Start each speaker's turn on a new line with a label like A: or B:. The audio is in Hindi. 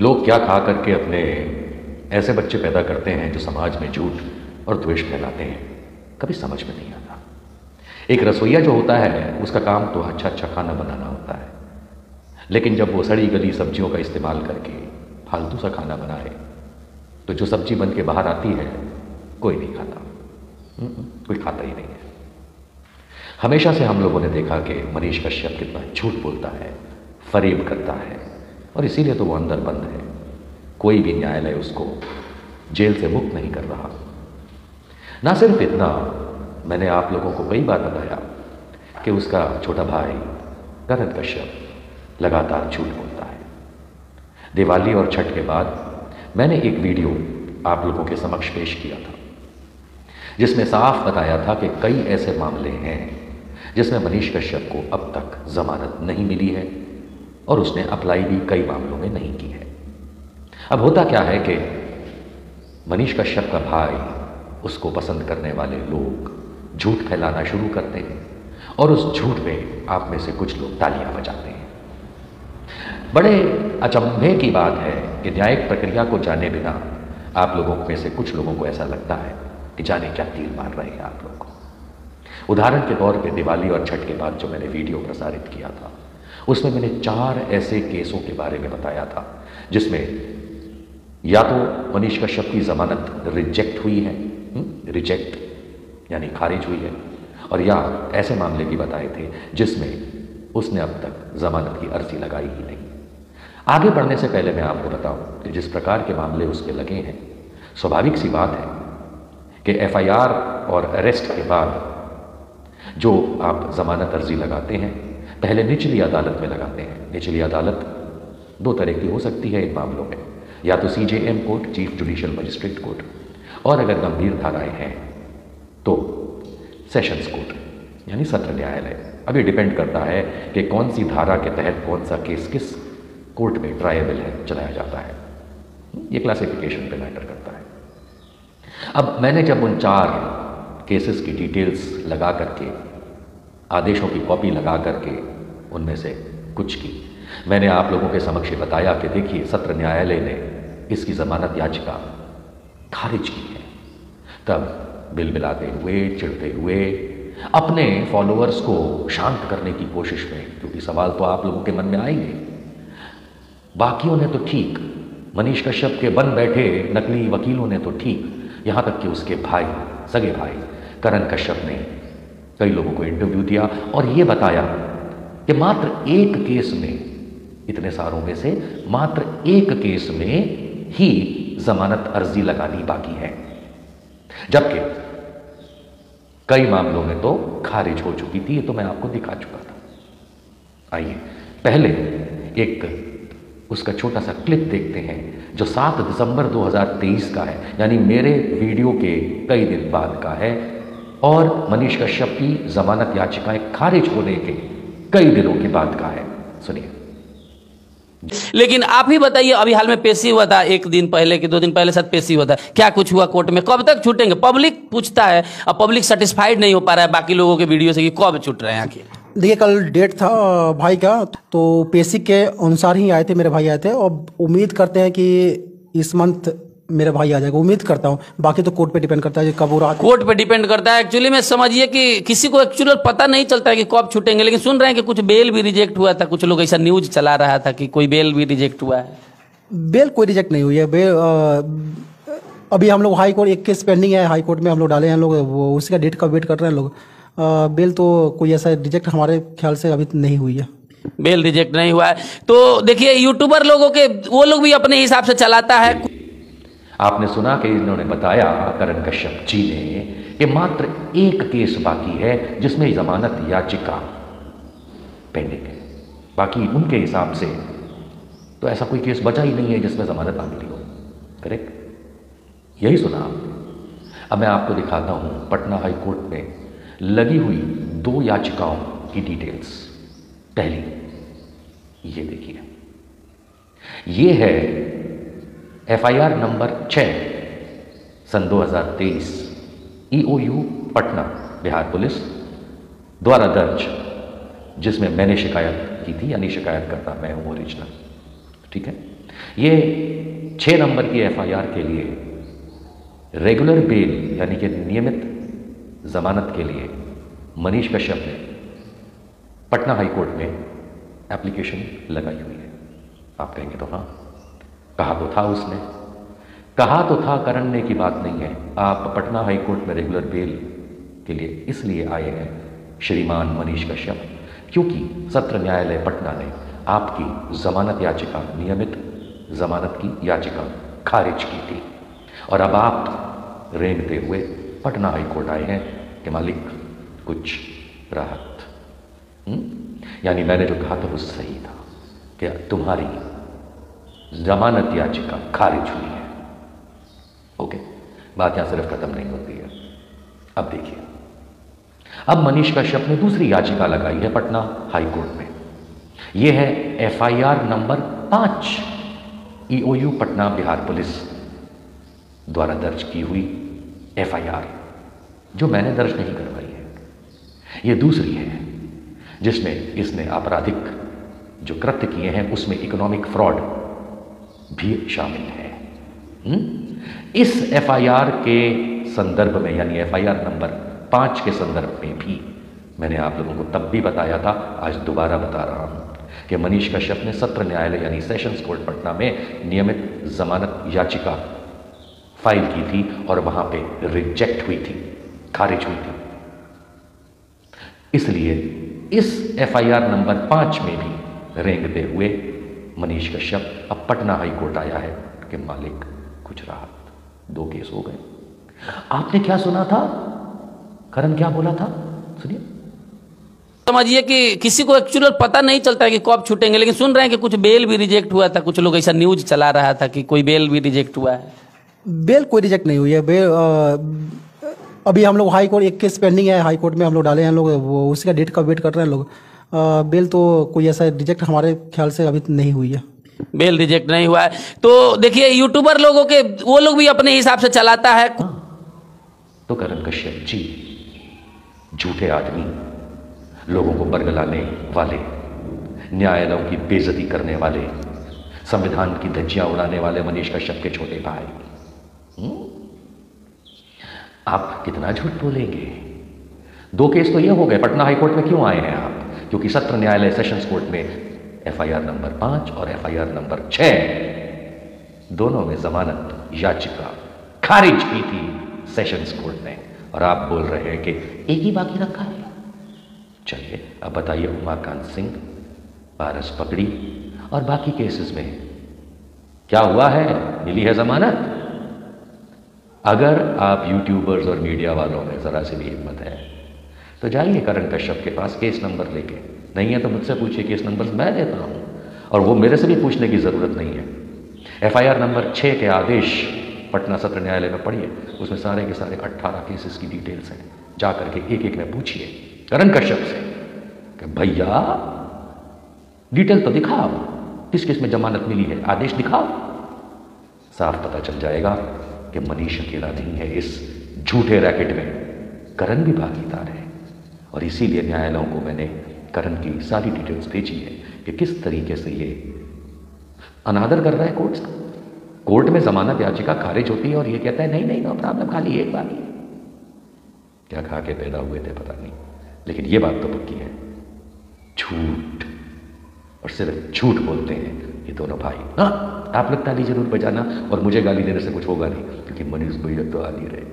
A: लोग क्या खा करके अपने ऐसे बच्चे पैदा करते हैं जो समाज में झूठ और द्वेष फैलाते हैं, कभी समझ में नहीं आता। एक रसोइया जो होता है उसका काम तो अच्छा अच्छा खाना बनाना होता है, लेकिन जब वो सड़ी गली सब्जियों का इस्तेमाल करके फालतू सा खाना बनाए तो जो सब्जी बन के बाहर आती है कोई नहीं खाता। कोई खाता ही नहीं है। हमेशा से हम लोगों ने देखा कि मनीष कश्यप कितना झूठ बोलता है, फरेब करता है, और इसीलिए तो वो अंदर बंद है। कोई भी न्यायालय उसको जेल से मुक्त नहीं कर रहा। ना सिर्फ इतना, मैंने आप लोगों को कई बार बताया कि उसका छोटा भाई करण कश्यप लगातार झूठ बोलता है। दिवाली और छठ के बाद मैंने एक वीडियो आप लोगों के समक्ष पेश किया था जिसमें साफ बताया था कि कई ऐसे मामले हैं जिसमें मनीष कश्यप को अब तक जमानत नहीं मिली है और उसने अप्लाई भी कई मामलों में नहीं की है। अब होता क्या है कि मनीष कश्यप का भाई, उसको पसंद करने वाले लोग झूठ फैलाना शुरू करते हैं और उस झूठ में आप में से कुछ लोग तालियां बजाते हैं। बड़े अचंभे की बात है कि न्यायिक प्रक्रिया को जाने बिना आप लोगों में से कुछ लोगों को ऐसा लगता है कि जाने क्या तीर मार रहे हैं आप लोग को। उदाहरण के तौर पे दिवाली और छठ के बाद जो मैंने वीडियो प्रसारित किया था उसमें मैंने 4 ऐसे केसों के बारे में बताया था जिसमें या तो मनीष कश्यप की जमानत रिजेक्ट हुई है, रिजेक्ट यानी खारिज हुई है, और या ऐसे मामले भी बताए थे जिसमें उसने अब तक जमानत की अर्जी लगाई ही नहीं। आगे बढ़ने से पहले मैं आपको बताऊं कि जिस प्रकार के मामले उस पर लगे हैं, स्वाभाविक सी बात है कि एफआईआर और अरेस्ट के बाद जो आप जमानत अर्जी लगाते हैं पहले निचली अदालत में लगाते हैं। निचली अदालत 2 तरह की हो सकती है इन मामलों में, या तो CJM court, chief judicial magistrate court, और अगर गंभीर धाराएं हैं तो सेशंस कोर्ट यानी सत्र न्यायालय। अभी डिपेंड करता है कि कौन सी धारा के तहत कौन सा केस किस कोर्ट में ट्रायबल है चलाया जाता है। ये क्लासिफिकेशन पे मैटर करता है। अब मैंने जब उन 4 केसेस की डिटेल्स लगा करके, आदेशों की कॉपी लगा करके उनमें से कुछ की मैंने आप लोगों के समक्ष बताया कि देखिए सत्र न्यायालय ने इसकी जमानत याचिका खारिज की है, तब बिलबिलाते हुए, चिढ़ते हुए, अपने फॉलोअर्स को शांत करने की कोशिश में, क्योंकि सवाल तो आप लोगों के मन में आएंगे। बाकियों ने तो ठीक, मनीष कश्यप के बन बैठे नकली वकीलों ने तो ठीक, यहां तक कि उसके भाई, सगे भाई करण कश्यप ने कई लोगों को इंटरव्यू दिया और यह बताया कि मात्र एक केस में, इतने सारों में से मात्र एक केस में ही जमानत अर्जी लगानी बाकी है, जबकि कई मामलों में तो खारिज हो चुकी थी। ये तो मैं आपको दिखा चुका था। आइए पहले एक उसका छोटा सा क्लिप देखते हैं जो 7 दिसंबर 2023 का है, यानी मेरे वीडियो के कई दिन बाद का है, और मनीष कश्यप की जमानत याचिकाएं खारिज होने के कई दिनों के बाद का है। सुनिए।
B: लेकिन आप ही बताइए, अभी हाल में पेशी हुआ था, 1 दिन पहले कि 2 दिन पहले शायद पेशी हुआ था, क्या कुछ हुआ कोर्ट में? कब तक छूटेंगे? पब्लिक पूछता है और पब्लिक सेटिस्फाइड नहीं हो पा रहा है बाकी लोगों के वीडियो से कि कब छूट रहे हैं आखिर।
C: देखिए कल डेट था भाई का, तो पेशी के अनुसार ही आए थे, मेरे भाई आए थे, और उम्मीद करते हैं कि इस मंथ मेरे भाई आ जाएगा, उम्मीद करता हूँ। बाकी तो कोर्ट पे डिपेंड करता है कि कब हो रहा।
B: कोर्ट पे डिपेंड करता है। एक्चुअली में समझिए कि किसी को एक्चुअली पता नहीं चलता है कि कब छूटेंगे, लेकिन सुन रहे हैं कि कुछ बेल भी रिजेक्ट हुआ था। कुछ लोग ऐसा न्यूज चला रहा था कि कोई बेल भी रिजेक्ट हुआ है।
C: बेल कोई रिजेक्ट नहीं हुई है। अभी हम लोग हाई कोर्ट, एक केस पेंडिंग है, हाई कोर्ट में हम लोग डाले हैं लोग, वो उसी का डेट का वेट कर रहे हैं लोग। बेल तो कोई ऐसा रिजेक्ट हमारे ख्याल से अभी नहीं हुई है।
B: बेल रिजेक्ट नहीं हुआ है। तो देखिए यूट्यूबर लोगों के, वो लोग भी अपने हिसाब से चलाता है।
A: आपने सुना कि इन्होंने बताया, करण कश्यप जी ने, कि मात्र एक केस बाकी है जिसमें जमानत याचिका पेंडिंग है। बाकी उनके हिसाब से तो ऐसा कोई केस बचा ही नहीं है जिसमें जमानत ना मिली हो। करेक्ट? यही सुना आपने। अब मैं आपको दिखाता हूं पटना हाई कोर्ट में लगी हुई 2 याचिकाओं की डिटेल्स। पहली ये देखिए, ये है एफआईआर नंबर 6 सन 2023 ईओयू पटना बिहार पुलिस द्वारा दर्ज, जिसमें मैंने शिकायत की थी, यानी शिकायत करता मैं हूं ओरिजिनल। ठीक है। ये 6 नंबर की एफआईआर के लिए रेगुलर बेल यानी कि नियमित जमानत के लिए मनीष कश्यप ने पटना हाई कोर्ट में एप्लीकेशन लगाई हुई है। आप कहेंगे तो हाँ, कहा तो था उसने, कहा तो था, करने की बात नहीं है। आप पटना हाई कोर्ट में रेगुलर बेल के लिए इसलिए आए हैं श्रीमान मनीष कश्यप, क्योंकि सत्र न्यायालय पटना ने आपकी जमानत याचिका, नियमित जमानत की याचिका खारिज की थी और अब आप रेंगते हुए पटना हाई कोर्ट आए हैं कि मालिक कुछ राहत। यानी मैंने जो कहा था वो सही था कि तुम्हारी जमानत याचिका खारिज हुई है। ओके, बात यहां सिर्फ खत्म नहीं होती है। अब देखिए, अब मनीष कश्यप ने दूसरी याचिका लगाई है पटना हाई कोर्ट में। यह है FIR number 5 EOU Patna Bihar police द्वारा दर्ज की हुई एफआईआर, जो मैंने दर्ज नहीं करवाई है। यह दूसरी है जिसमें इसने आपराधिक जो कृत्य किए हैं उसमें इकोनॉमिक फ्रॉड भी शामिल है। इस एफआईआर के संदर्भ में, यानी एफआईआर नंबर 5 के संदर्भ में भी मैंने आप लोगों को तब भी बताया था, आज दोबारा बता रहा हूं कि मनीष कश्यप ने सत्र न्यायालय यानी सेशंस कोर्ट पटना में नियमित जमानत याचिका फाइल की थी और वहां पे रिजेक्ट हुई थी, खारिज हुई थी। इसलिए इस एफआईआर नंबर 5 में भी रेंगते हुए मनीष कश्यप अब पटना हाई कोर्ट आया है कि मालिक कुछ राहत। 2 केस हो गए। आपने क्या सुना था? करण क्या बोला था? सुनिए।
B: समझिए कि किसी को एक्चुअल पता नहीं चलता है कि कब छूटेंगे, लेकिन सुन रहे हैं कि कुछ बेल भी रिजेक्ट हुआ था। कुछ लोग ऐसा न्यूज चला रहा था कि कोई बेल भी रिजेक्ट हुआ है।
C: बेल कोई रिजेक्ट नहीं हुई है। बेल अभी हम लोग हाई कोर्ट, एक केस पेंडिंग है हाई कोर्ट में, हम लोग डाले हैं लोग, वो उसी का डेट का वेट कर रहे हैं लोग। बेल तो कोई ऐसा रिजेक्ट हमारे ख्याल से अभी नहीं हुई है।
B: बेल रिजेक्ट नहीं हुआ है। तो देखिए, यूट्यूबर लोगों के वो लोग भी अपने हिसाब से चलाता है।
A: तो करण कश्यप जी झूठे आदमी, लोगों को बरगलाने वाले, न्यायालयों की बेइज्जती करने वाले, संविधान की धज्जियां उड़ाने वाले मनीष कश्यप के छोटे भाई, आप कितना झूठ बोलेंगे? 2 केस तो ये हो गए। पटना हाई कोर्ट में क्यों आए हैं आप? क्योंकि सत्र न्यायालय सेशंस कोर्ट में एफआईआर नंबर 5 और एफआईआर नंबर 6 दोनों में जमानत याचिका खारिज की थी सेशंस कोर्ट ने, और आप बोल रहे हैं कि एक ही बाकी रखा है। चलिए अब बताइए, उमाकांत सिंह, पारस पकड़ी और बाकी केसेस में क्या हुआ है? मिली है जमानत? अगर आप यूट्यूबर्स और मीडिया वालों में जरा सी भी हिम्मत है तो जाइए करण कश्यप के पास केस नंबर लेके, नहीं है तो मुझसे पूछिए, केस नंबर मैं देता हूं और वो मेरे से भी पूछने की जरूरत नहीं है। एफआईआर नंबर 6 के आदेश पटना सत्र न्यायालय में पढ़िए, उसमें सारे के सारे 18 केसेस की डिटेल्स हैं। जा करके एक एक में पूछिए करण कश्यप से कि भैया डिटेल तो दिखाओ, किस किस में जमानत मिली है, आदेश दिखाओ। साफ पता चल जाएगा कि मनीष अकेला नहीं है इस झूठे रैकेट में, करण भी भागीदार है। और इसीलिए न्यायालयों को मैंने करण की सारी डिटेल्स भेजी है कि किस तरीके से ये अनादर कर रहा है कोर्ट। कोर्ट में जमानत याचिका खारिज होती है और ये कहता है नहीं नहीं नो प्रॉब्लम, खाली एक बार ही। क्या खा के पैदा हुए थे पता नहीं, लेकिन ये बात तो पक्की है, झूठ और सिर्फ झूठ बोलते हैं ये दोनों भाई। हाँ, आप लोग ताली जरूर बजाना और मुझे गाली देने से कुछ होगा नहीं, क्योंकि मनीष भैया तो आ नहीं रहे।